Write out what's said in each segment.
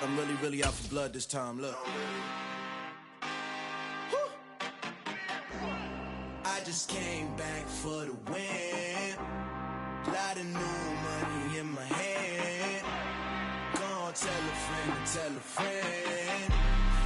I'm really out for blood this time. Look. I just came back for the win. Lot of new money in my hand. Gonna tell a friend.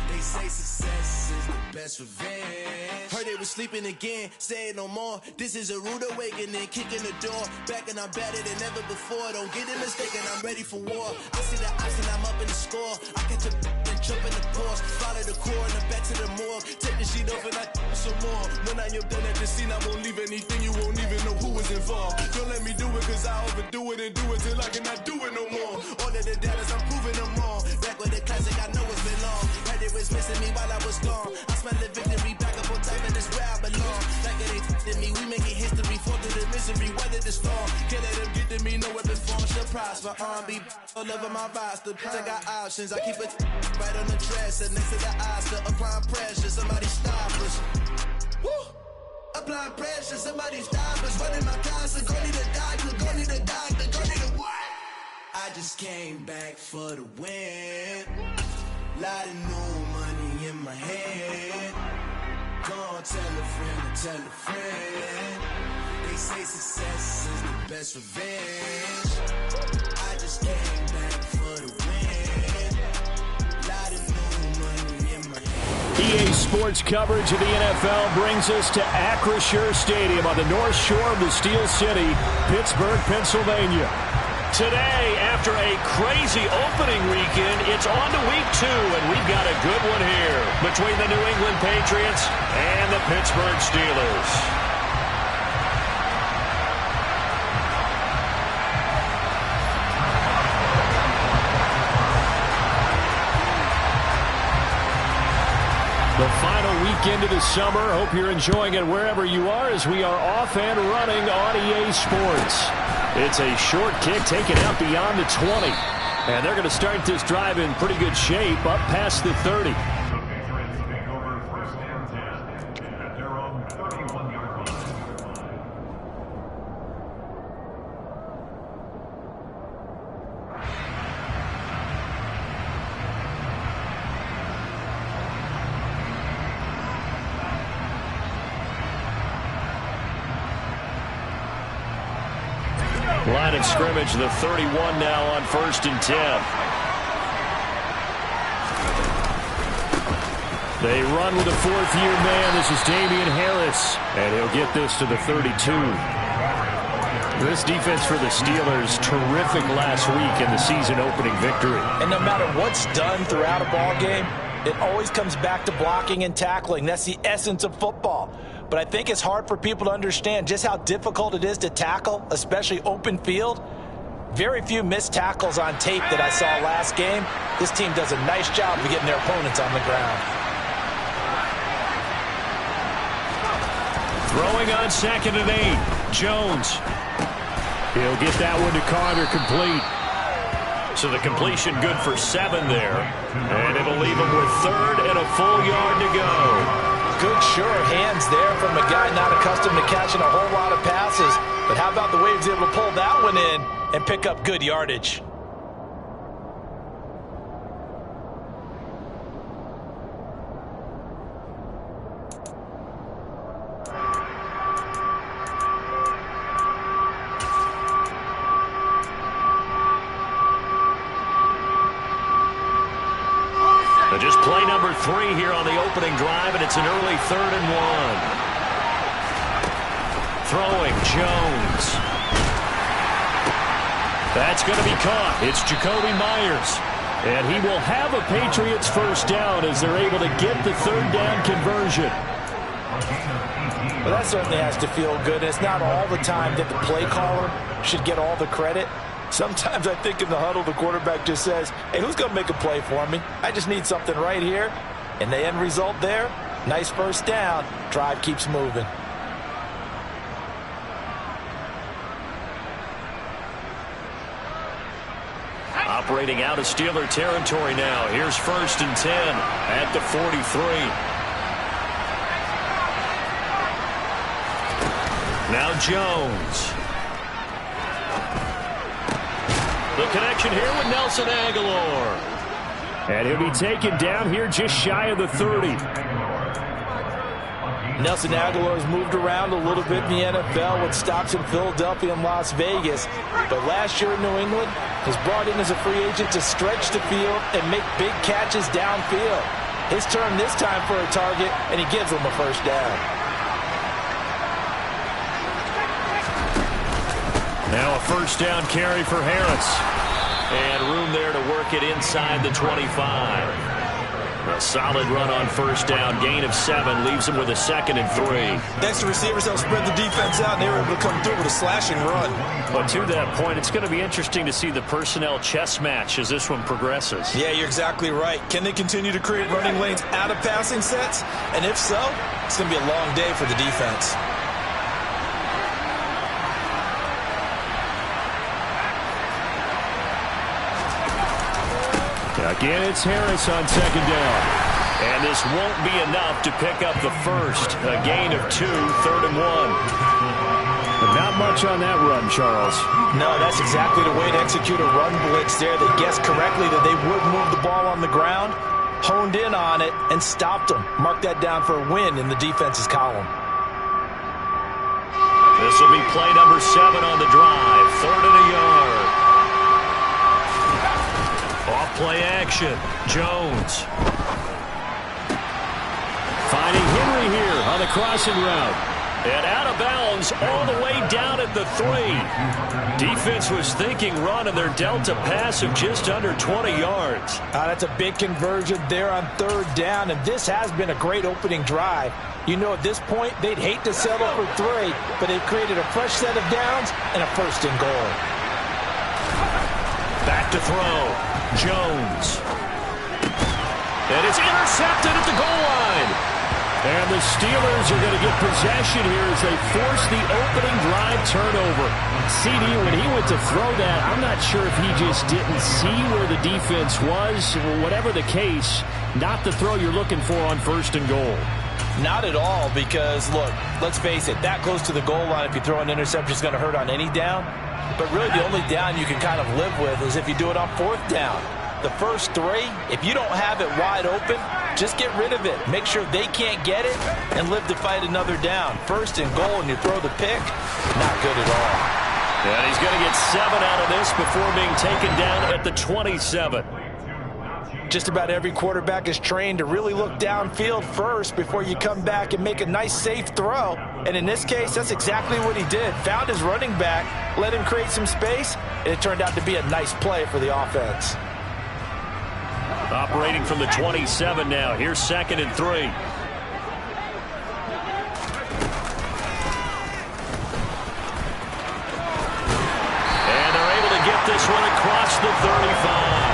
They say success is the best revenge. Heard they was sleeping again, say it no more. This is a rude awakening, kicking the door. Back and I'm better than ever before. Don't get it mistaken, I'm ready for war. I see the option, I'm up in the score. I catch a and jump in the course. Follow the core and then back to the morgue. Take the sheet off and I some more. When I am done at the scene, I won't leave anything. You won't even know who was involved. Don't let me do it, cause I overdo it and do it till I cannot do it no more. All of the data's, I'm proving them wrong. Back with the classic, I know it's been long. Heard it was missing me while I was gone. I smell the victory, back up on time, and it's where I belong. Like it ain't to me, we making history. Fall through the misery, weather the storm. Can't let them get to me, no weapon form. Surprise for R&B, all over my roster. I got options, I keep it right on the dresser. Next to the Oscar, applying pressure, somebody stop us. Woo! Applying pressure, somebody stop us. Running my closet, go need a doctor, go need a doctor, go need a what? I just came back for the win. Lot of new money in my hand. Gonna tell a friend. They say success is the best revenge. I just came back for the win. Lot of new money in my hand. EA Sports coverage of the NFL brings us to Acrisure Stadium on the north shore of the Steel City, Pittsburgh, Pennsylvania. Today, after a crazy opening weekend, it's on to week 2, and we've got a good one here between the New England Patriots and the Pittsburgh Steelers. The final weekend of the summer. Hope you're enjoying it wherever you are as we are off and running on EA Sports. It's a short kick taken out beyond the 20. And they're going to start this drive in pretty good shape up past the 30. Line of scrimmage, the 31 now on 1st and 10. They run with a 4th-year man. This is Damian Harris, and he'll get this to the 32. This defense for the Steelers, terrific last week in the season-opening victory. And no matter what's done throughout a ball game, it always comes back to blocking and tackling. That's the essence of football. But I think it's hard for people to understand just how difficult it is to tackle, especially open field. Very few missed tackles on tape that I saw last game. This team does a nice job of getting their opponents on the ground. Throwing on 2nd and 8. Jones. He'll get that one to Carter, complete. So the completion good for 7 there. And it'll leave him with 3rd and a full yard to go. Good, sure hands there from a guy not accustomed to catching a whole lot of passes. But how about the way he was able to pull that one in and pick up good yardage? Just play number 3 here on the opening drive, and it's an early 3rd and 1. Throwing, Jones. That's going to be caught. It's Jacoby Myers. And he will have a Patriots first down as they're able to get the 3rd down conversion. Well, that certainly has to feel good. It's not all the time that the play caller should get all the credit. Sometimes I think in the huddle, the quarterback just says, hey, who's going to make a play for me? I just need something right here. And the end result there, nice first down. Drive keeps moving. Operating out of Steeler territory now. Here's 1st and 10 at the 43. Now Jones. The connection here with Nelson Aguilar. And he'll be taken down here just shy of the 30. Nelson Aguilar's moved around a little bit in the NFL with stops in Philadelphia and Las Vegas. But last year in New England, was brought in as a free agent to stretch the field and make big catches downfield. His turn this time for a target, and he gives them a first down. Now a first down carry for Harris. And room there to work it inside the 25. A solid run on first down. Gain of 7 leaves him with a 2nd and 3. Next, the receivers help spread the defense out, and they were able to come through with a slashing run. But to that point, it's going to be interesting to see the personnel chess match as this one progresses. Yeah, you're exactly right. Can they continue to create running lanes out of passing sets? And if so, it's going to be a long day for the defense. Again, it's Harris on 2nd down. And this won't be enough to pick up the first. A gain of 2, 3rd and 1. But not much on that run, Charles. No, that's exactly the way to execute a run blitz there. They guessed correctly that they would move the ball on the ground, honed in on it, and stopped them. Mark that down for a win in the defense's column. This will be play number 7 on the drive. 3rd and a yard. Off-play action. Jones. Finding Henry here on the crossing route. And out of bounds all the way down at the 3. Defense was thinking run, and they're dealt a pass of just under 20 yards. That's a big conversion there on 3rd down, and this has been a great opening drive. You know, at this point, they'd hate to settle for 3, but they've created a fresh set of downs and a 1st and goal. Back to throw. Jones. And it's intercepted at the goal line. And the Steelers are going to get possession here as they force the opening drive turnover. CD, when he went to throw that, I'm not sure if he just didn't see where the defense was. Whatever the case, not the throw you're looking for on 1st and goal. Not at all, because, look, let's face it, that close to the goal line, if you throw an interception, is going to hurt on any down. But really the only down you can kind of live with is if you do it on 4th down. The first 3, if you don't have it wide open, just get rid of it. Make sure they can't get it and live to fight another down. 1st and goal and you throw the pick, not good at all. And he's going to get 7 out of this before being taken down at the 27. Just about every quarterback is trained to really look downfield first before you come back and make a nice, safe throw. And in this case, that's exactly what he did. Found his running back, let him create some space, and it turned out to be a nice play for the offense. Operating from the 27 now. Here's 2nd and 3. And they're able to get this one across the 35.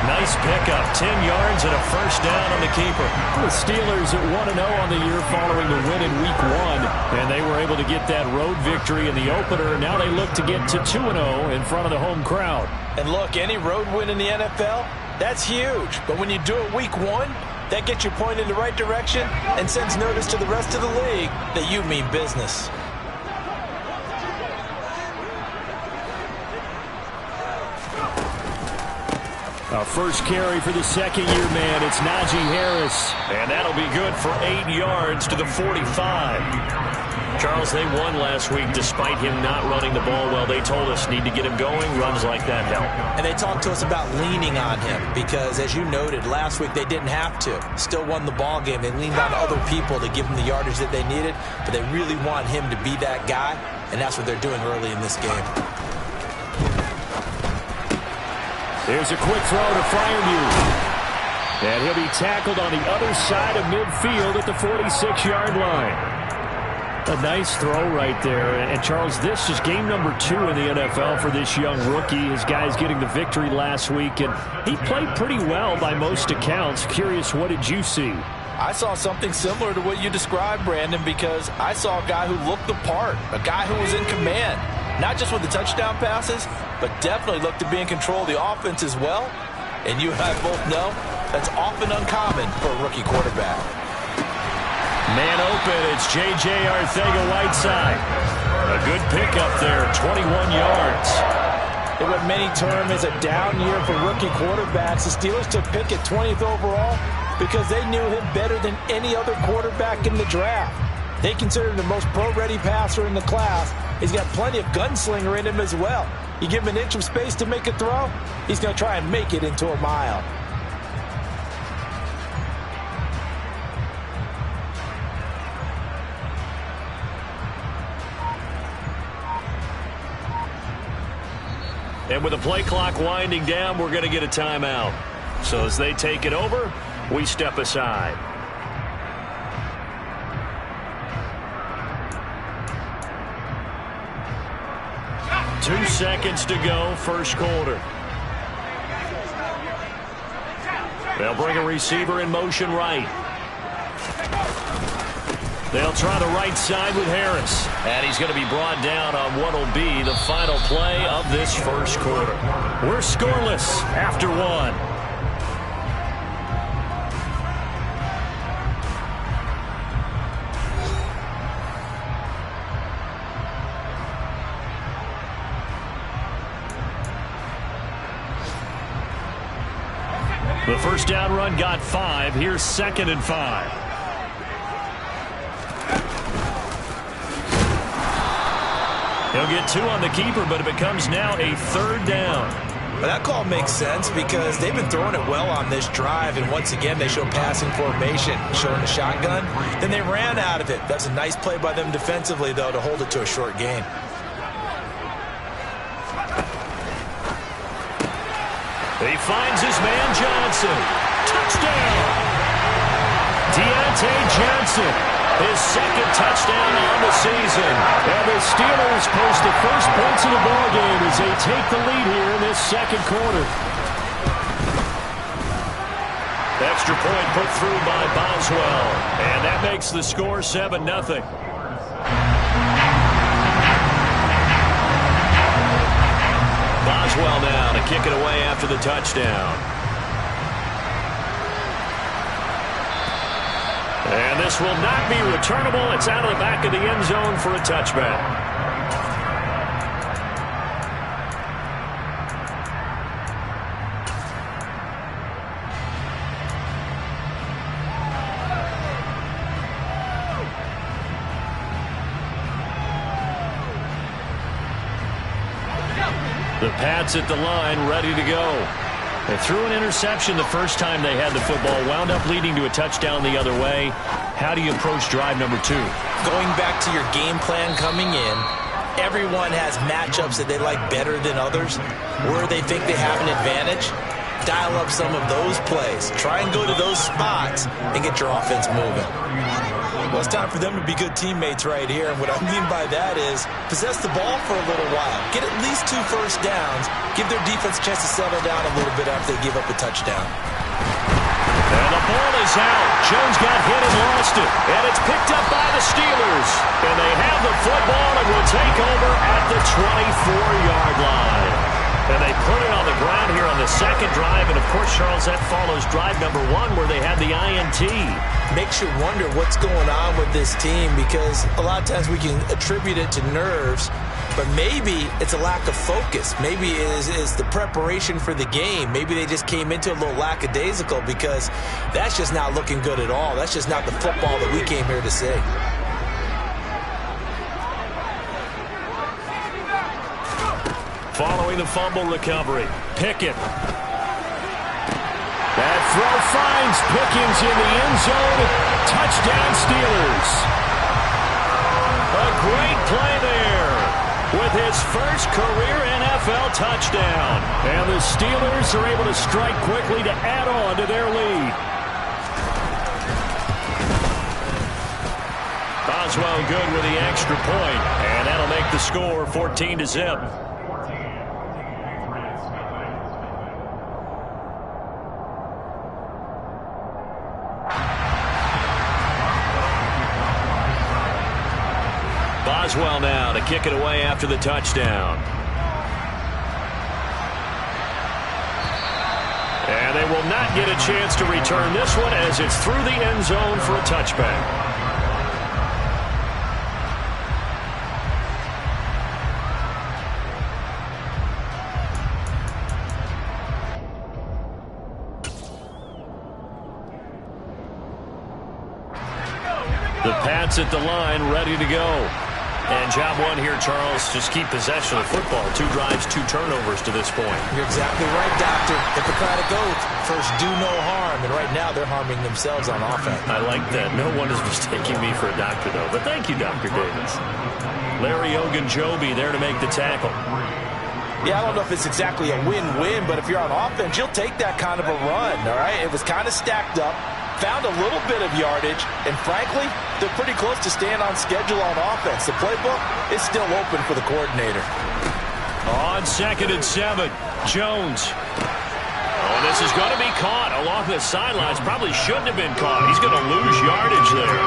Nice pickup, 10 yards and a first down on the keeper. The Steelers at 1-0 on the year following the win in Week 1, and they were able to get that road victory in the opener. Now they look to get to 2-0 in front of the home crowd. And look, any road win in the NFL, that's huge. But when you do it Week 1, that gets you pointed in the right direction and sends notice to the rest of the league that you mean business. A first carry for the 2nd-year man. It's Najee Harris. And that'll be good for 8 yards to the 45. Charles, they won last week despite him not running the ball well. They told us need to get him going. Runs like that help. And they talked to us about leaning on him because, as you noted, last week they didn't have to. Still won the ball game. They leaned on other people to give them the yardage that they needed, but they really want him to be that guy, and that's what they're doing early in this game. There's a quick throw to Freiermuth. And he'll be tackled on the other side of midfield at the 46-yard line. A nice throw right there. And Charles, this is game number 2 in the NFL for this young rookie. His guys getting the victory last week, and he played pretty well by most accounts. Curious, what did you see? I saw something similar to what you described, Brandon, because I saw a guy who looked the part, a guy who was in command, not just with the touchdown passes, but definitely looked to be in control of the offense as well. And you and I both know that's often uncommon for a rookie quarterback. Man open, it's J.J. Arcega-Whiteside. A good pickup there, 21 yards. In what many term is a down year for rookie quarterbacks, the Steelers took Pickett 20th overall because they knew him better than any other quarterback in the draft. They consider him the most pro-ready passer in the class. He's got plenty of gunslinger in him as well. You give him an inch of space to make a throw, he's going to try and make it into a mile. And with the play clock winding down, we're going to get a timeout. So as they take it over, we step aside. Two seconds to go, first quarter. They'll bring a receiver in motion right. They'll try the right side with Harris. And he's going to be brought down on what will be the final play of this first quarter. We're scoreless after one. The first down run got 5. Here's 2nd and 5. He'll get 2 on the keeper, but it becomes now a 3rd down. Well, that call makes sense because they've been throwing it well on this drive, and once again they show passing formation, showing a shotgun. Then they ran out of it. That's a nice play by them defensively, though, to hold it to a short gain. He finds his man Johnson. Touchdown! Deontay Johnson, his 2nd touchdown on the season. And the Steelers post the first points of the ballgame as they take the lead here in this 2nd quarter. Extra point put through by Boswell. And that makes the score 7-0. Boswell now to kick it away after the touchdown. And this will not be returnable. It's out of the back of the end zone for a touchback. The Pats at the line, ready to go. They threw an interception the first time they had the football, wound up leading to a touchdown the other way. How do you approach drive number 2? Going back to your game plan coming in, everyone has matchups that they like better than others, where they think they have an advantage. Dial up some of those plays. Try and go to those spots and get your offense moving. Well, it's time for them to be good teammates right here. And what I mean by that is possess the ball for a little while. Get at least 2 first downs. Give their defense a chance to settle down a little bit after they give up a touchdown. And the ball is out. Jones got hit and lost it. And it's picked up by the Steelers. And they have the football and will take over at the 24-yard line. And they put it on the ground here on the 2nd drive. And, of course, Charles, that follows drive number 1 where they had the INT. Makes you wonder what's going on with this team because a lot of times we can attribute it to nerves, but maybe it's a lack of focus. Maybe it is the preparation for the game. Maybe they just came into a little lackadaisical because that's just not looking good at all. That's just not the football that we came here to see. Following the fumble recovery, Pickett. That throw finds Pickens in the end zone. Touchdown Steelers. A great play there with his first career NFL touchdown. And the Steelers are able to strike quickly to add on to their lead. Boswell good with the extra point, and that'll make the score 14-0. Boswell now to kick it away after the touchdown. And they will not get a chance to return this one as it's through the end zone for a touchback. The Pats at the line, ready to go. And job one here, Charles, just keep possession of the football. 2 drives, 2 turnovers to this point. You're exactly right, Doctor. Hippocratic oath. First, do no harm. And right now, they're harming themselves on offense. I like that. No one is mistaking me for a doctor, though. But thank you, Dr. Davis. Larry Ogunjobi there to make the tackle. Yeah, I don't know if it's exactly a win-win, but if you're on offense, you'll take that kind of a run, all right? It was kind of stacked up. Found a little bit of yardage, and frankly, they're pretty close to staying on schedule on offense. The playbook is still open for the coordinator. On 2nd and 7, Jones. Oh, this is going to be caught along the sidelines. Probably shouldn't have been caught. He's going to lose yardage there.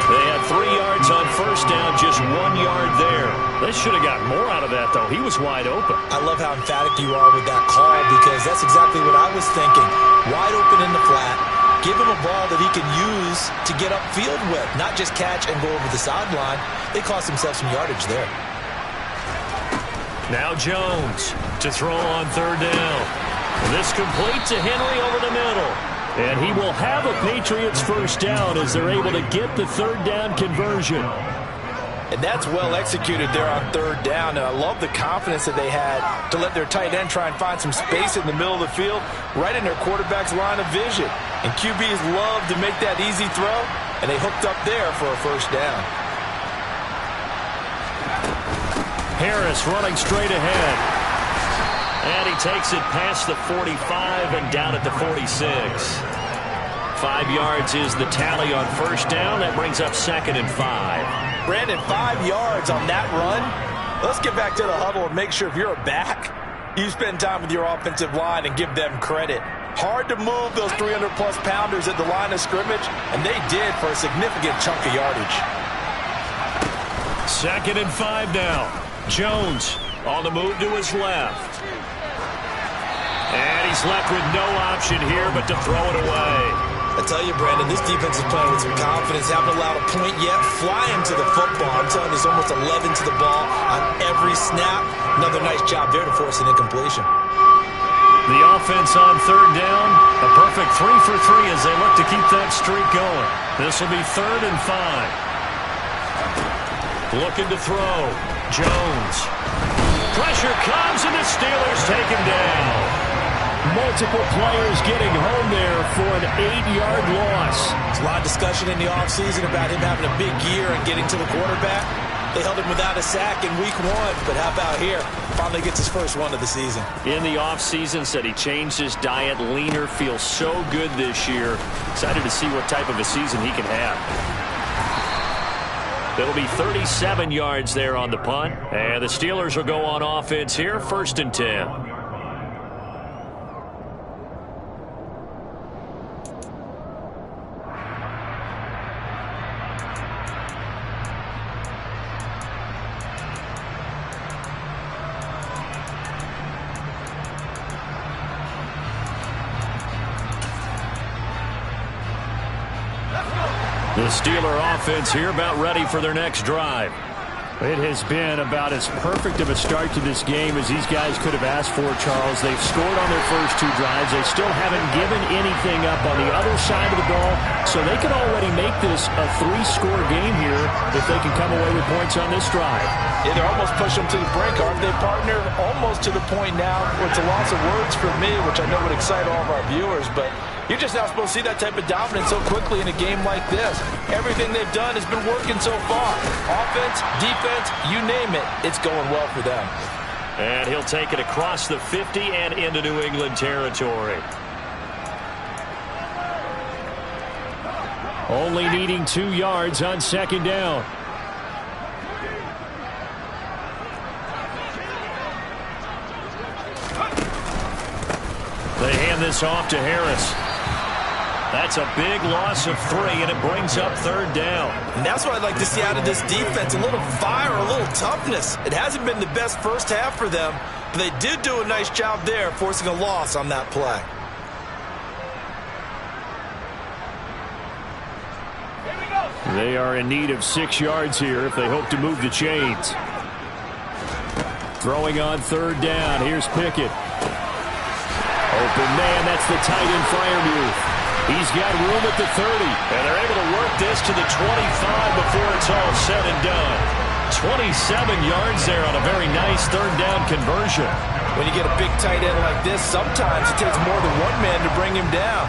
They had 3 yards on first down, just 1 yard there. They should have got more out of that, though. He was wide open. I love how emphatic you are with that call because that's exactly what I was thinking. Wide open in the flat. Give him a ball that he can use to get upfield with, not just catch and go over the sideline. They cost themselves some yardage there. Now Jones to throw on 3rd down. This complete to Henry over the middle. And he will have a Patriots first down as they're able to get the 3rd down conversion. And that's well executed there on 3rd down. And I love the confidence that they had to let their tight end try and find some space in the middle of the field, right in their quarterback's line of vision. And QBs love to make that easy throw, and they hooked up there for a first down. Harris running straight ahead. And he takes it past the 45 and down at the 46. 5 yards is the tally on first down. That brings up 2nd and 5. Brandon, 5 yards on that run. Let's get back to the huddle and make sure if you're a back, you spend time with your offensive line and give them credit. Hard to move those 300-plus pounders at the line of scrimmage, and they did for a significant chunk of yardage. 2nd and 5 now. Jones on the move to his left. And he's left with no option here but to throw it away. I tell you, Brandon, this defense is playing with some confidence. Haven't allowed a point yet. Flying to the football. I'm telling you, there's almost 11 to the ball on every snap. Another nice job there to force an incompletion. The offense on 3rd down. A perfect 3 for 3 as they look to keep that streak going. This will be 3rd and 5. Looking to throw. Jones. Pressure comes, and the Steelers take him down. Multiple players getting home there for an 8-yard loss. There's a lot of discussion in the offseason about him having a big year and getting to the quarterback. They held him without a sack in week 1, but how about here? Finally gets his first one of the season. In the offseason, said he changed his diet, leaner, feels so good this year. Excited to see what type of a season he can have. It'll be 37 yards there on the punt. And the Steelers will go on offense here, 1st and 10. The Steeler offense here about ready for their next drive. It has been about as perfect of a start to this game as these guys could have asked for, Charles. They've scored on their first 2 drives. They still haven't given anything up on the other side of the ball, so they can already make this a 3-score game here if they can come away with points on this drive. Yeah, they're almost pushing them to the brink, aren't they, partner? Almost to the point now where it's a loss of words for me, which I know would excite all of our viewers, but you're just not supposed to see that type of dominance so quickly in a game like this. Everything they've done has been working so far. Offense, defense, you name it, it's going well for them. And he'll take it across the 50 and into New England territory. Only needing 2 yards on 2nd down. They hand this off to Harris. That's a big loss of 3, and it brings up 3rd down. And that's what I'd like to see out of this defense, a little fire, a little toughness. It hasn't been the best first half for them, but they did do a nice job there, forcing a loss on that play. They are in need of 6 yards here if they hope to move the chains. Throwing on 3rd down. Here's Pickett. Open man, that's the tight end Freiermuth. He's got room at the 30, and they're able to work this to the 25 before it's all said and done. 27 yards there on a very nice third down conversion. When you get a big tight end like this, sometimes it takes more than one man to bring him down.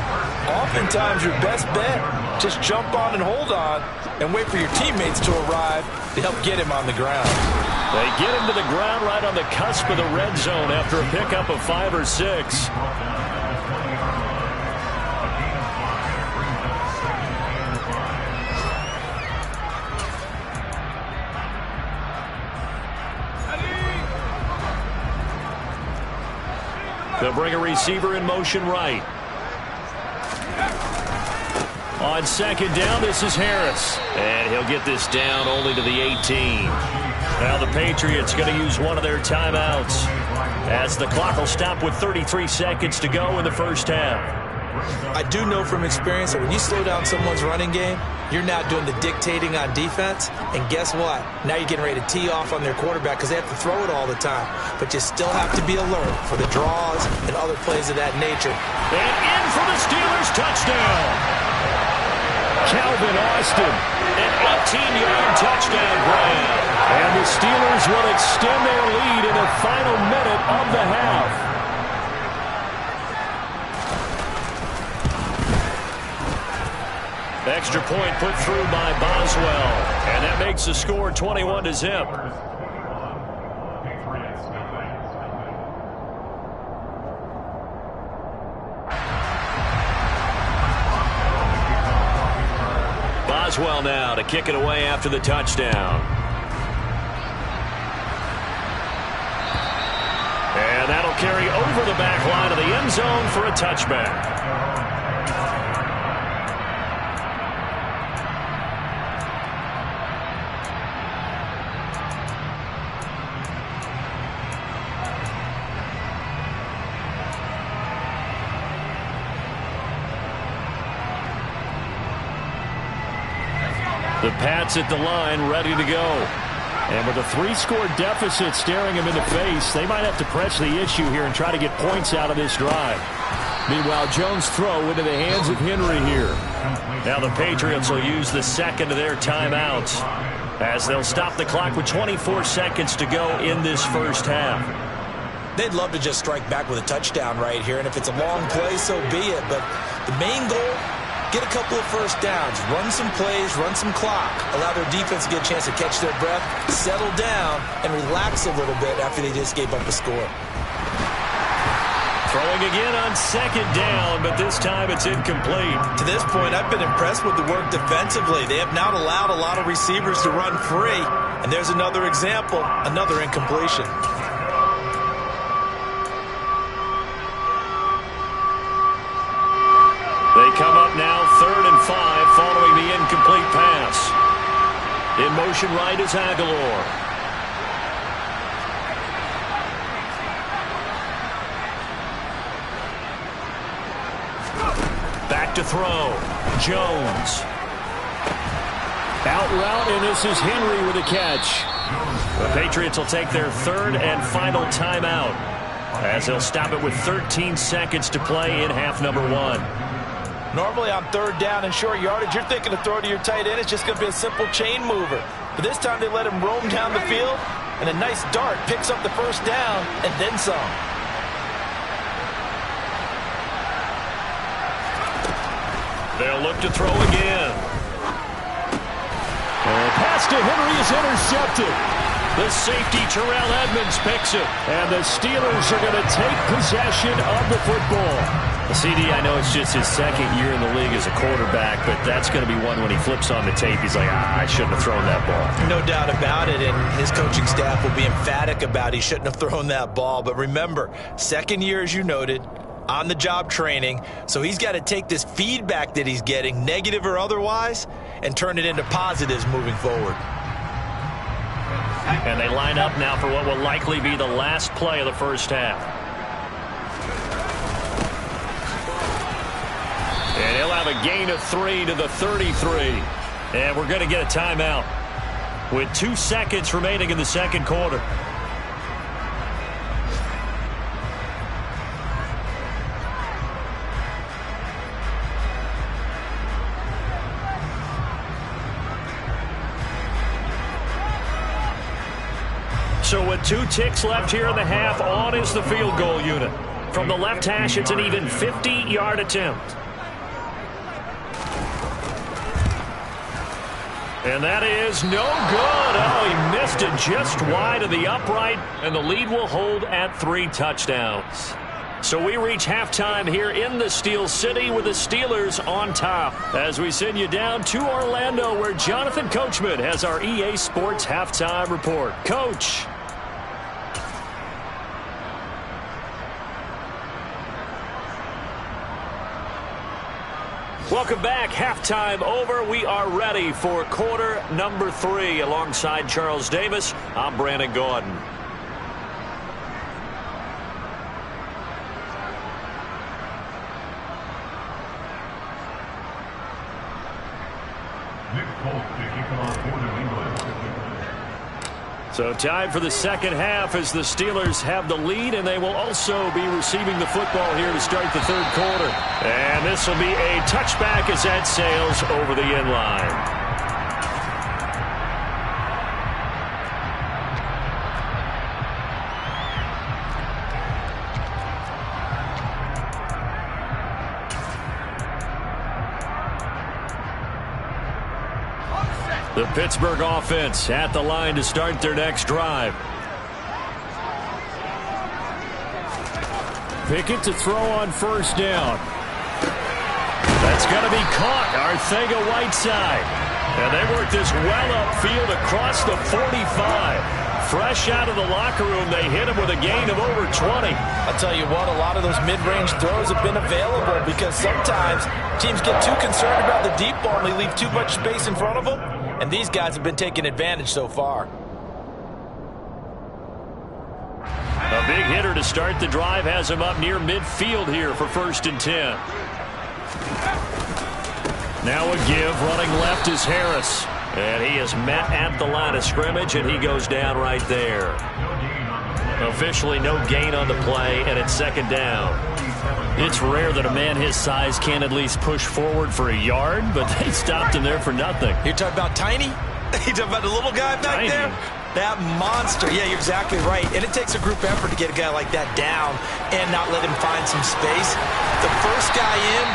Oftentimes, your best bet, just jump on and hold on and wait for your teammates to arrive to help get him on the ground. They get him to the ground right on the cusp of the red zone after a pickup of 5 or 6. They'll bring a receiver in motion right. On second down, this is Harris. And he'll get this down only to the 18. Now the Patriots going to use one of their timeouts, as the clock will stop with 33 seconds to go in the first half. I do know from experience that when you slow down someone's running game, you're now doing the dictating on defense. And guess what? Now you're getting ready to tee off on their quarterback because they have to throw it all the time. But you still have to be alert for the draws and other plays of that nature. And in for the Steelers touchdown. Calvin Austin, an 18-yard touchdown grab. And the Steelers will extend their lead in the final minute of the half. Extra point put through by Boswell, and that makes the score 21-0. Boswell now to kick it away after the touchdown. And that'll carry over the back line of the end zone for a touchback. The Pats at the line, ready to go. And with a 3-score deficit staring them in the face, they might have to press the issue here and try to get points out of this drive. Meanwhile, Jones' throw into the hands of Henry here. Now the Patriots will use the second of their timeouts, as they'll stop the clock with 24 seconds to go in this first half. They'd love to just strike back with a touchdown right here, and if it's a long play, so be it. But the main goal, get a couple of first downs, run some plays, run some clock, allow their defense to get a chance to catch their breath, settle down, and relax a little bit after they just gave up a score. Throwing again on second down, but this time it's incomplete. To this point, I've been impressed with the work defensively. They have not allowed a lot of receivers to run free, and there's another example, another incompletion. They come up now 3rd and 5 following the incomplete pass. In motion right is Aguilar. Back to throw. Jones. Out route, and this is Henry with a catch. The Patriots will take their 3rd and final timeout, as they'll stop it with 13 seconds to play in half number 1. Normally on 3rd down and short yardage, you're thinking to throw to your tight end. It's just going to be a simple chain mover. But this time they let him roam down the field, and a nice dart picks up the first down and then some. They'll look to throw again. And pass to Henry is intercepted. The safety, Terrell Edmonds, picks it. And the Steelers are going to take possession of the football. CD, I know it's just his 2nd year in the league as a quarterback, but that's going to be one when he flips on the tape. He's like, I shouldn't have thrown that ball. No doubt about it, and his coaching staff will be emphatic about he shouldn't have thrown that ball. But remember, 2nd year, as you noted, on-the-job training, so he's got to take this feedback that he's getting, negative or otherwise, and turn it into positives moving forward. And they line up now for what will likely be the last play of the first half. And he'll have a gain of 3 to the 33. And we're going to get a timeout with 2 seconds remaining in the second quarter. So with 2 ticks left here in the half, on is the field goal unit. From the left hash, it's an even 50-yard attempt. And that is no good. Oh, he missed it just wide of the upright, and the lead will hold at 3 touchdowns. So we reach halftime here in the Steel City with the Steelers on top. As we send you down to Orlando, where Jonathan Coachman has our EA Sports halftime report. Coach. Welcome back. Halftime over. We are ready for quarter number 3. Alongside Charles Davis, I'm Brandon Gordon. So time for the second half as the Steelers have the lead, and they will also be receiving the football here to start the third quarter. And this will be a touchback as that sails over the end line. The Pittsburgh offense at the line to start their next drive. Pickett to throw on first down. That's going to be caught. Arcega-Whiteside. And they work this well upfield across the 45. Fresh out of the locker room, they hit him with a gain of over 20. I'll tell you what, a lot of those mid-range throws have been available because sometimes teams get too concerned about the deep ball and they leave too much space in front of them. And these guys have been taking advantage so far. A big hitter to start the drive has him up near midfield here for 1st and 10. Now a give. Running left is Harris. And he is met at the line of scrimmage, and he goes down right there. Officially no gain on the play, and it's 2nd down. It's rare that a man his size can at least push forward for a yard, but they stopped him there for nothing. You're talking about Tiny? You're talking about the little guy back there? That monster. Yeah, you're exactly right. And it takes a group effort to get a guy like that down and not let him find some space. The first guy in,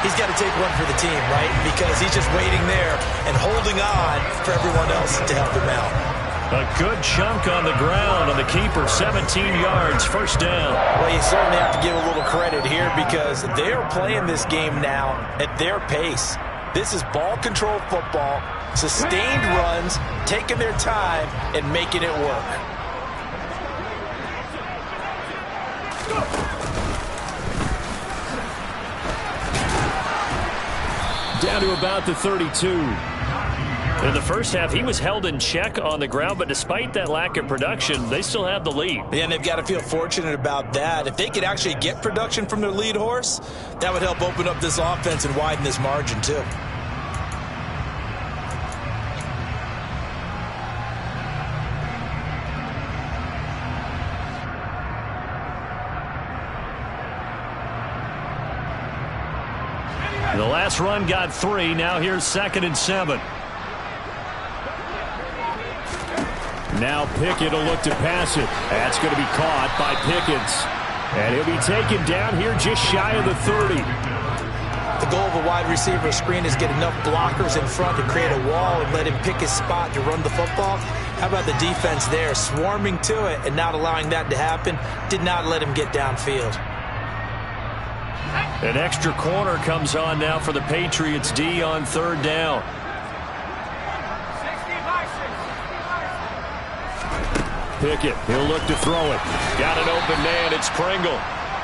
he's got to take one for the team, right? Because he's just waiting there and holding on for everyone else to help him out. A good chunk on the ground on the keeper, 17 yards, 1st down. Well, you certainly have to give a little credit here because they are playing this game now at their pace. This is ball control football, sustained runs, taking their time and making it work. Down to about the 32. In the first half, he was held in check on the ground, but despite that lack of production, they still have the lead. Yeah, and they've got to feel fortunate about that. If they could actually get production from their lead horse, that would help open up this offense and widen this margin too. The last run got 3. Now here's 2nd and 7. Now Pickett will look to pass it. That's going to be caught by Pickens. And he'll be taken down here just shy of the 30. The goal of a wide receiver screen is get enough blockers in front to create a wall and let him pick his spot to run the football. How about the defense there, swarming to it and not allowing that to happen? Did not let him get downfield. An extra corner comes on now for the Patriots D on 3rd down. Pickett, he'll look to throw it. Got an open man, it's Pringle.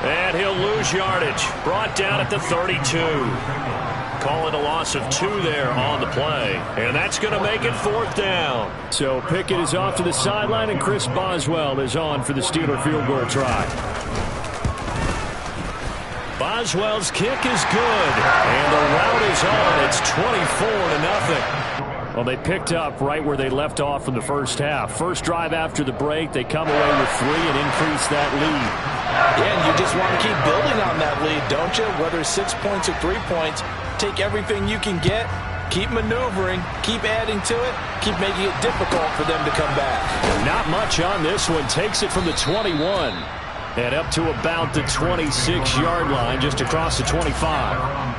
And he'll lose yardage. Brought down at the 32. Call it a loss of 2 there on the play. And that's going to make it 4th down. So Pickett is off to the sideline, and Chris Boswell is on for the Steeler field goal try. Boswell's kick is good. And the route is on. It's 24-0. Well, they picked up right where they left off in the first half. First drive after the break, they come away with 3 and increase that lead. Yeah, and you just want to keep building on that lead, don't you? Whether it's 6 points or 3 points, take everything you can get Keep maneuvering, keep adding to it, keep making it difficult for them to come back. Not much on this one. Takes it from the 21 and up to about the 26-yard line, just across the 25.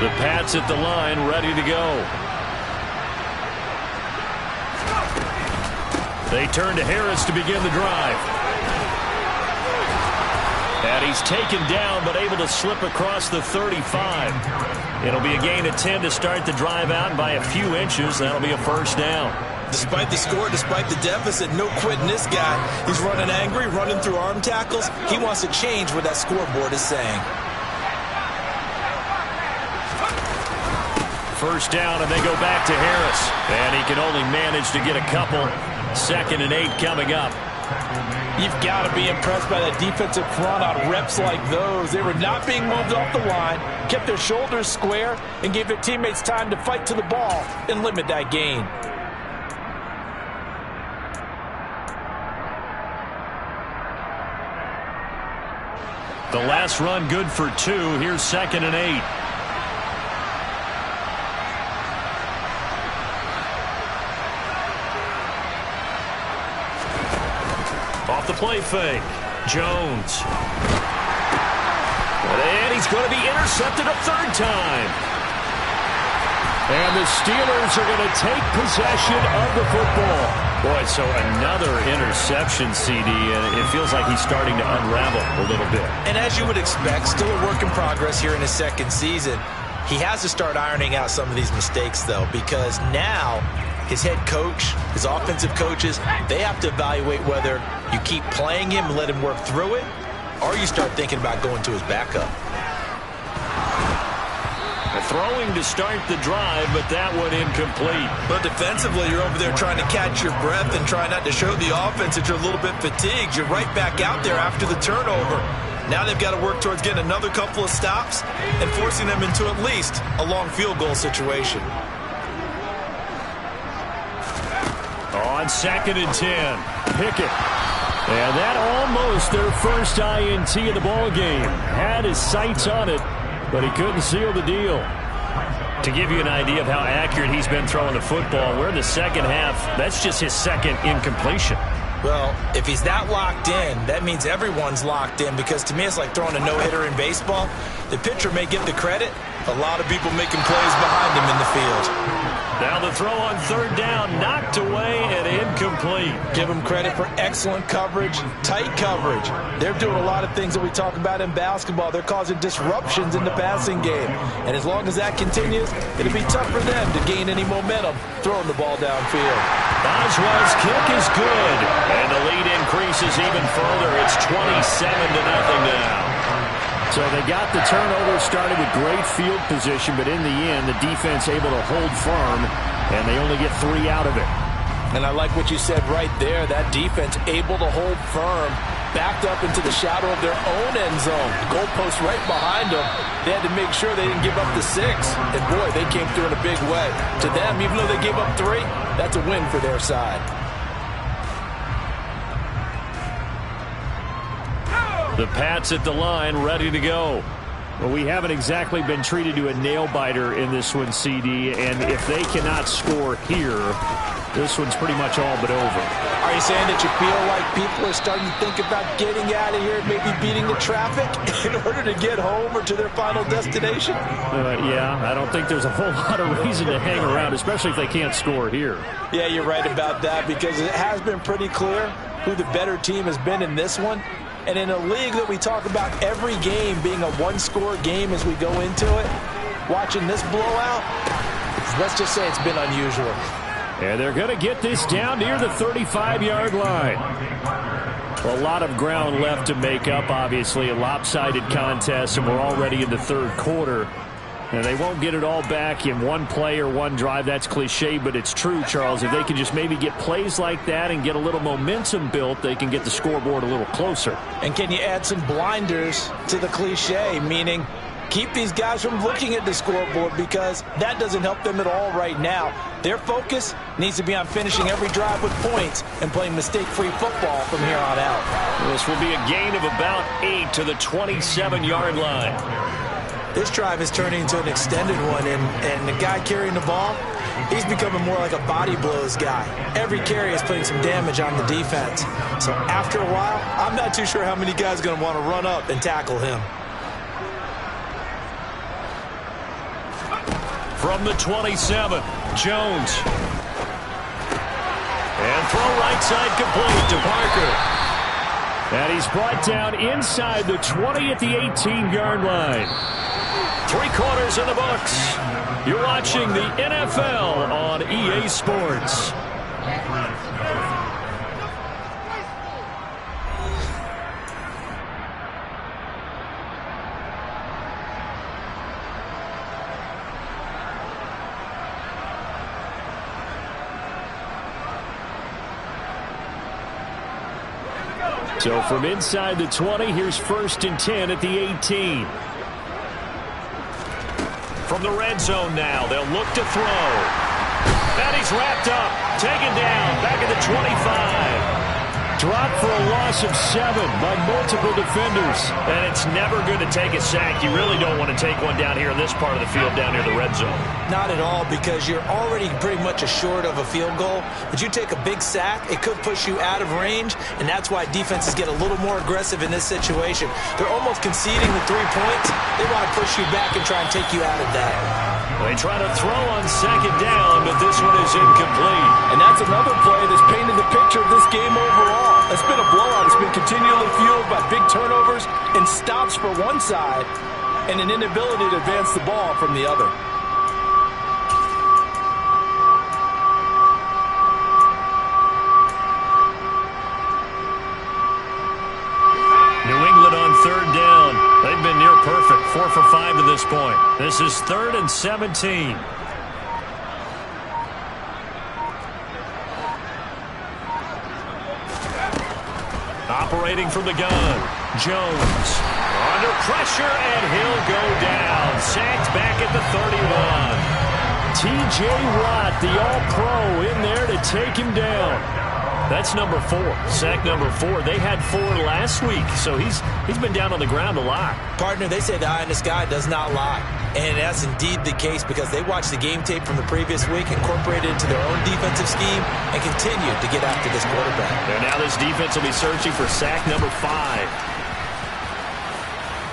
The Pats at the line, ready to go. They turn to Harris to begin the drive. And he's taken down, but able to slip across the 35. It'll be a gain of 10 to start the drive out, and by a few inches, that'll be a first down. Despite the score, despite the deficit, no quitting this guy. He's running angry, running through arm tackles. He wants to change what that scoreboard is saying. First down, and they go back to Harris. And he can only manage to get a couple. 2nd and 8 coming up. You've got to be impressed by that defensive front on reps like those. They were not being moved off the line, kept their shoulders square, and gave their teammates time to fight to the ball and limit that gain. The last run good for 2. Here's 2nd and 8. Off the play fake. Jones. And he's going to be intercepted a 3rd time. And the Steelers are going to take possession of the football. Boy, so another interception, CD, and it feels like he's starting to unravel a little bit. And as you would expect, still a work in progress here in his 2nd season. He has to start ironing out some of these mistakes, though, because now his head coach, his offensive coaches, they have to evaluate whether you keep playing him and let him work through it, or you start thinking about going to his backup. Throwing to start the drive, but that one incomplete. But defensively, you're over there trying to catch your breath and try not to show the offense that you're a little bit fatigued. You're right back out there after the turnover. Now they've got to work towards getting another couple of stops and forcing them into at least a long field goal situation. On 2nd and 10, Pickett. And that almost their first INT of the ball game. Had his sights on it, but he couldn't seal the deal. To give you an idea of how accurate he's been throwing the football, we're in the 2nd half. That's just his 2nd incompletion. Well, if he's that locked in, that means everyone's locked in, because to me it's like throwing a no-hitter in baseball. The pitcher may get the credit. A lot of people making plays behind him in the field. Now the throw on 3rd down, knocked away and incomplete. Give him credit for excellent coverage, tight coverage. They're doing a lot of things that we talk about in basketball. They're causing disruptions in the passing game. And as long as that continues, it'll be tough for them to gain any momentum throwing the ball downfield. Boswell's kick is good. And the lead increases even further. It's 27-0 now. So they got the turnover started with great field position, but in the end, the defense able to hold firm, and they only get 3 out of it. And I like what you said right there. That defense able to hold firm, backed up into the shadow of their own end zone. Goalpost right behind them. They had to make sure they didn't give up the 6. And boy, they came through in a big way. To them, even though they gave up 3, that's a win for their side. The Pats at the line, ready to go. Well, we haven't exactly been treated to a nail-biter in this one, CD, and if they cannot score here, this one's pretty much all but over. Are you saying that you feel like people are starting to think about getting out of here, maybe beating the traffic in order to get home or to their final destination? Yeah, I don't think there's a whole lot of reason to hang around, especially if they can't score here. Yeah, you're right about that, because it has been pretty clear who the better team has been in this one. And in a league that we talk about every game being a one-score game as we go into it, watching this blowout, let's just say it's been unusual. And they're going to get this down near the 35-yard line. A lot of ground left to make up, obviously. A lopsided contest, and we're already in the 3rd quarter. And they won't get it all back in one play or one drive. That's cliche, but it's true, Charles. If they can just maybe get plays like that and get a little momentum built, they can get the scoreboard a little closer. And can you add some blinders to the cliche, meaning keep these guys from looking at the scoreboard, because that doesn't help them at all right now. Their focus needs to be on finishing every drive with points and playing mistake-free football from here on out. This will be a gain of about 8 to the 27-yard line. This drive is turning into an extended one, and the guy carrying the ball, he's becoming more like a body blows guy. Every carry is putting some damage on the defense. So after a while, I'm not too sure how many guys are going to want to run up and tackle him. From the 27, Jones. And throw right side complete to Parker. And he's brought down inside the 20 at the 18-yard line. 3 quarters in the books. You're watching the NFL on EA Sports. So from inside the 20, here's 1st and 10 at the 18. From the red zone now, they'll look to throw. And he's wrapped up, taken down, back at the 25. Dropped for a loss of 7 by multiple defenders. And it's never good to take a sack. You really don't want to take one down here in this part of the field, down near the red zone. Not at all, because you're already pretty much assured of a field goal. But you take a big sack, it could push you out of range, and that's why defenses get a little more aggressive in this situation. They're almost conceding the 3 points. They want to push you back and try and take you out of that. They try to throw on 2nd down, but this one is incomplete. And that's another play that's painted the picture of this game overall. It's been a blowout. It's been continually fueled by big turnovers and stops for one side and an inability to advance the ball from the other. New England on 3rd down. They've been near perfect, 4 for 5 to this point. This is 3rd and 17. Operating from the gun, Jones. Under pressure, and he'll go down. Sacked back at the 31. T.J. Watt, the All-Pro, in there to take him down. That's number 4. Sack number 4. They had 4 last week, so he's been down on the ground a lot. Partner, they say the eye in the sky does not lie. And that's indeed the case, because they watched the game tape from the previous week, incorporated it into their own defensive scheme, and continued to get after this quarterback. And now this defense will be searching for sack number 5.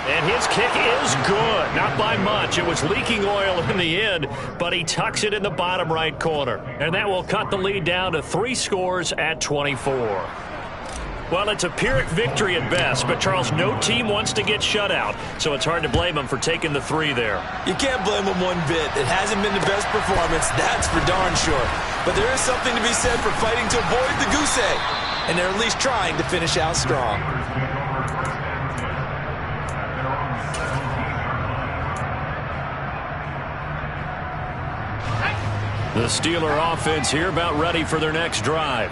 And his kick is good. Not by much. It was leaking oil in the end, but he tucks it in the bottom right corner. And that will cut the lead down to 3 scores at 24. Well, it's a Pyrrhic victory at best, but Charles, no team wants to get shut out, so it's hard to blame them for taking the 3 there. You can't blame them one bit. It hasn't been the best performance, that's for darn sure. But there is something to be said for fighting to avoid the goose egg, and they're at least trying to finish out strong. The Steeler offense here about ready for their next drive.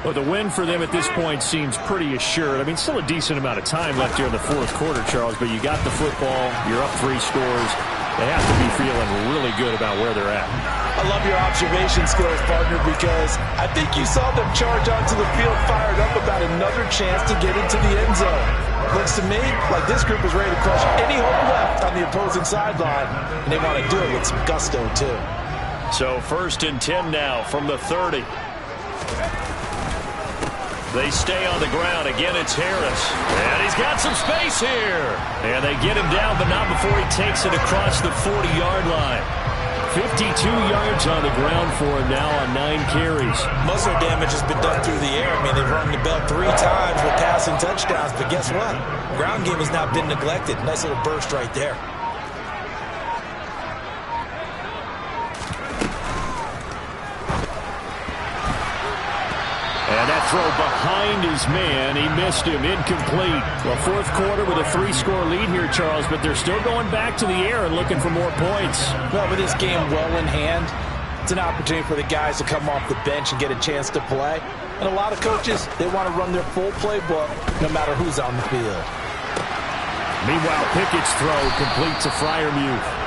Well, the win for them at this point seems pretty assured. I mean, still a decent amount of time left here in the 4th quarter, Charles, but you got the football, you're up 3 scores. They have to be feeling really good about where they're at. I love your observation skills, partner, because I think you saw them charge onto the field fired up about another chance to get into the end zone. Looks to me like this group is ready to crush any hope left on the opposing sideline, and they want to do it with some gusto, too. So 1st and 10 now from the 30. They stay on the ground. Again, it's Harris. And he's got some space here. And they get him down, but not before he takes it across the 40-yard line. 52 yards on the ground for him now on 9 carries. Most of their damage has been done through the air. I mean, they've rung the bell 3 times with passing touchdowns, but guess what? Ground game has not been neglected. Nice little burst right there. And that throw behind his man. He missed him. Incomplete. Well, fourth quarter with a 3-score lead here, Charles, but they're still going back to the air and looking for more points. Well, with this game well in hand, it's an opportunity for the guys to come off the bench and get a chance to play. And a lot of coaches, they want to run their full playbook no matter who's on the field. Meanwhile, Pickett's throw complete to Freiermuth.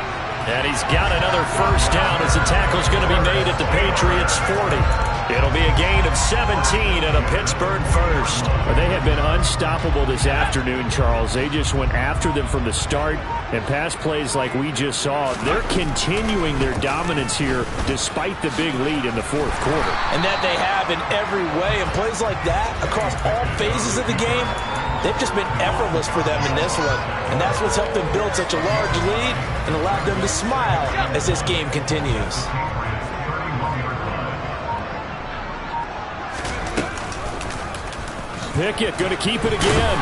And he's got another first down as the tackle's going to be made at the Patriots' 40. It'll be a gain of 17 and a Pittsburgh first. Well, they have been unstoppable this afternoon, Charles. They just went after them from the start, and pass plays like we just saw. They're continuing their dominance here despite the big lead in the fourth quarter. And that they have in every way. And plays like that across all phases of the game, they've just been effortless for them in this one. And that's what's helped them build such a large lead and allowed them to smile as this game continues. Pickett going to keep it again.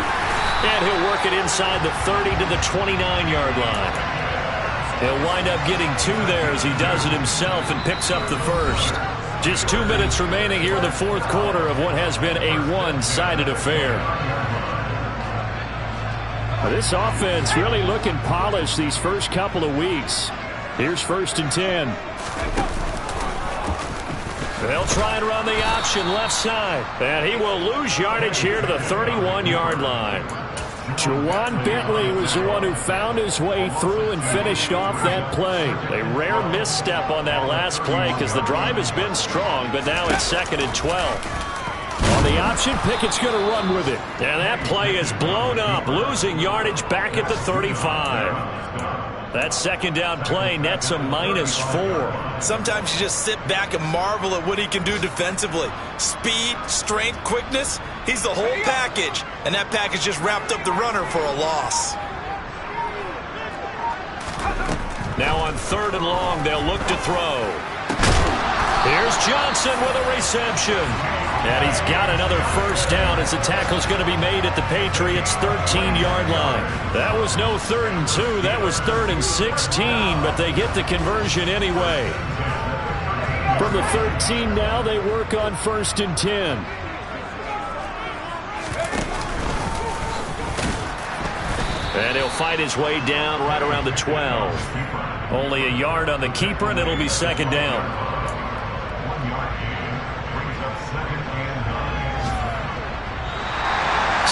And he'll work it inside the 30 to the 29-yard line. He'll wind up getting 2 there as he does it himself and picks up the first. Just 2 minutes remaining here in the fourth quarter of what has been a one-sided affair. This offense really looking polished these first couple of weeks. Here's 1st and 10. They'll try and run the option left side. And he will lose yardage here to the 31-yard line. Jawan Bentley was the one who found his way through and finished off that play. A rare misstep on that last play because the drive has been strong, but now it's 2nd and 12. On the option, Pickett's going to run with it. And that play is blown up, losing yardage back at the 35. That second down play nets a -4. Sometimes you just sit back and marvel at what he can do defensively. Speed, strength, quickness, he's the whole package. And that package just wrapped up the runner for a loss. Now on 3rd and long, they'll look to throw. Here's Johnson with a reception. And he's got another first down as the tackle's going to be made at the Patriots' 13-yard line. That was no 3rd and 2. That was 3rd and 16, but they get the conversion anyway. From the 13 now, they work on 1st and 10. And he'll fight his way down right around the 12. Only a yard on the keeper, and it'll be 2nd down.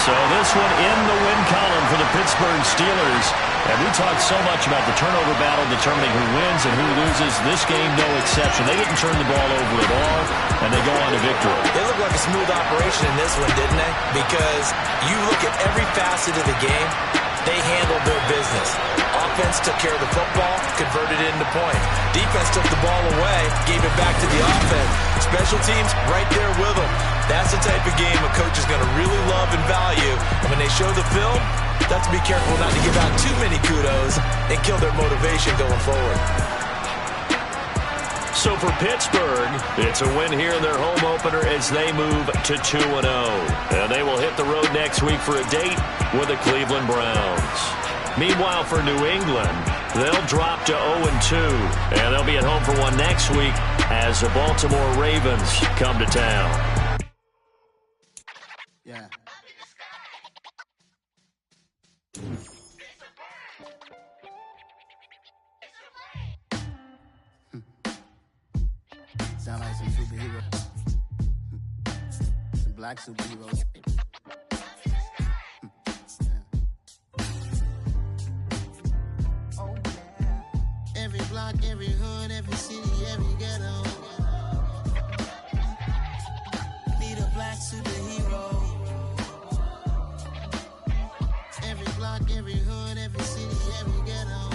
So this one in the win column for the Pittsburgh Steelers. And we talked so much about the turnover battle determining who wins and who loses. This game, no exception. They didn't turn the ball over at all, and they go on to victory. It looked like a smooth operation in this one, didn't they? Because you look at every facet of the game, they handled their business. Offense took care of the football, converted it into points. Defense took the ball away, gave it back to the offense. Special teams right there with them. That's the type of game a coach is going to really love and value. And when they show the film, that's to be careful not to give out too many kudos and kill their motivation going forward. So for Pittsburgh, it's a win here in their home opener as they move to 2-0. And they will hit the road next week for a date with the Cleveland Browns. Meanwhile, for New England, they'll drop to 0-2. And they'll be at home for one next week as the Baltimore Ravens come to town. Yeah. Sound like some superheroes. Some black superheroes. Oh, yeah. Every block, every hood, every city, every ghetto. Need a black superhero. Every block, every hood, every city, every ghetto.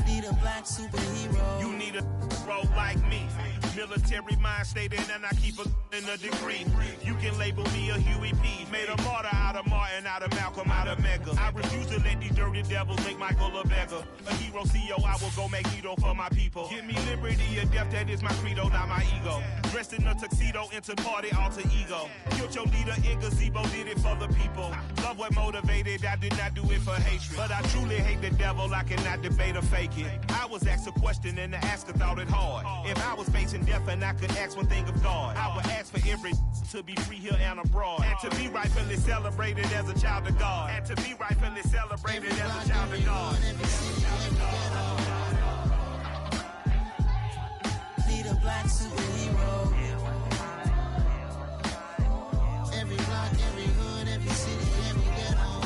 Need a black superhero. You need a role like me. Military mind stated, and I keep in a degree. You can label me a Huey P. Made a martyr out of Martin, out of Malcolm, out of Mega. I refuse to let these dirty devils make Michael a beggar. A hero CEO, I will go Magneto for my people. Give me liberty or death, that is my credo, not my ego. Dressed in a tuxedo, enter party, alter ego. Killed your leader in gazebo, did it for the people. Love Love what motivated, I did not do it for hatred. But I truly hate the devil, I cannot debate or fake it. I was asked a question and the asker thought it hard. If I was facing death and I could ask one thing of God, I would ask for every to be free here and abroad. And to be rightfully celebrated as a child of God. And to be rightfully celebrated as a child of God. Need a black superhero. Every block, every hood, every city, every ghetto.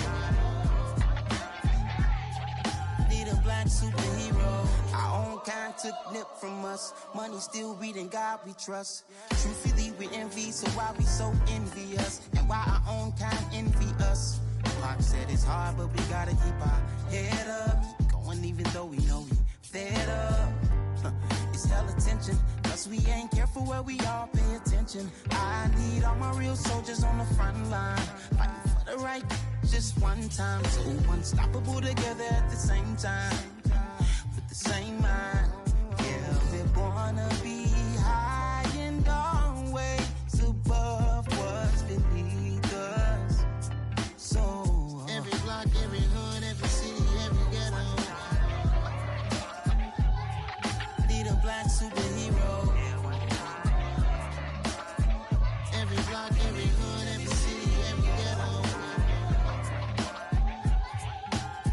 Need a black superhero. Our own kind took nip from us. Money still reading God we trust. Truthfully we envy, so why we so envious? And why our own kind envy us? Pac said it's hard, but we gotta keep our head up. Going even though we know we fed up. It's hell attention, cause we ain't careful where we all pay attention. I need all my real soldiers on the front line, fighting for the right just one time. So unstoppable together at the same time, with the same mind. Yeah, we're gonna be high and always above what's beneath us. So every block, every hood, every city, every ghetto. Need a black superhero. Every block, every hood, every city, every ghetto.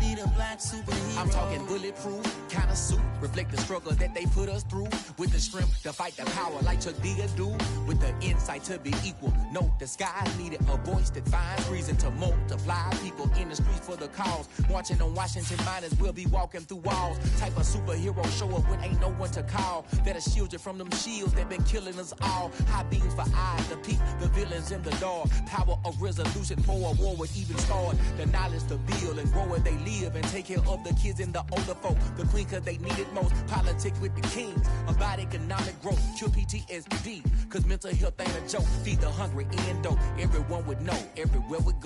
Need a black superhero. I'm talking bulletproof kind of suit, reflect the struggle that they put us through, with the strength to fight the power like Chuck D do, with the insight to be equal. Note the sky needed a voice that finds reason to multiply people in the streets for the cause. Marching on Washington miners will be walking through walls. Type of superhero show up when ain't no one to call, that'll shield you from them shields that been killing us all. High beams for eyes to peek the villains in the dark. Power of resolution for a war would even start. The knowledge to build and grow where they live and take care of the kids and the older folk. The queen cause they need it most. Politics with the kings about economic growth. Cure PTSD cause mental health ain't a joke. Feed the hungry and dope. Everyone would know everywhere we go.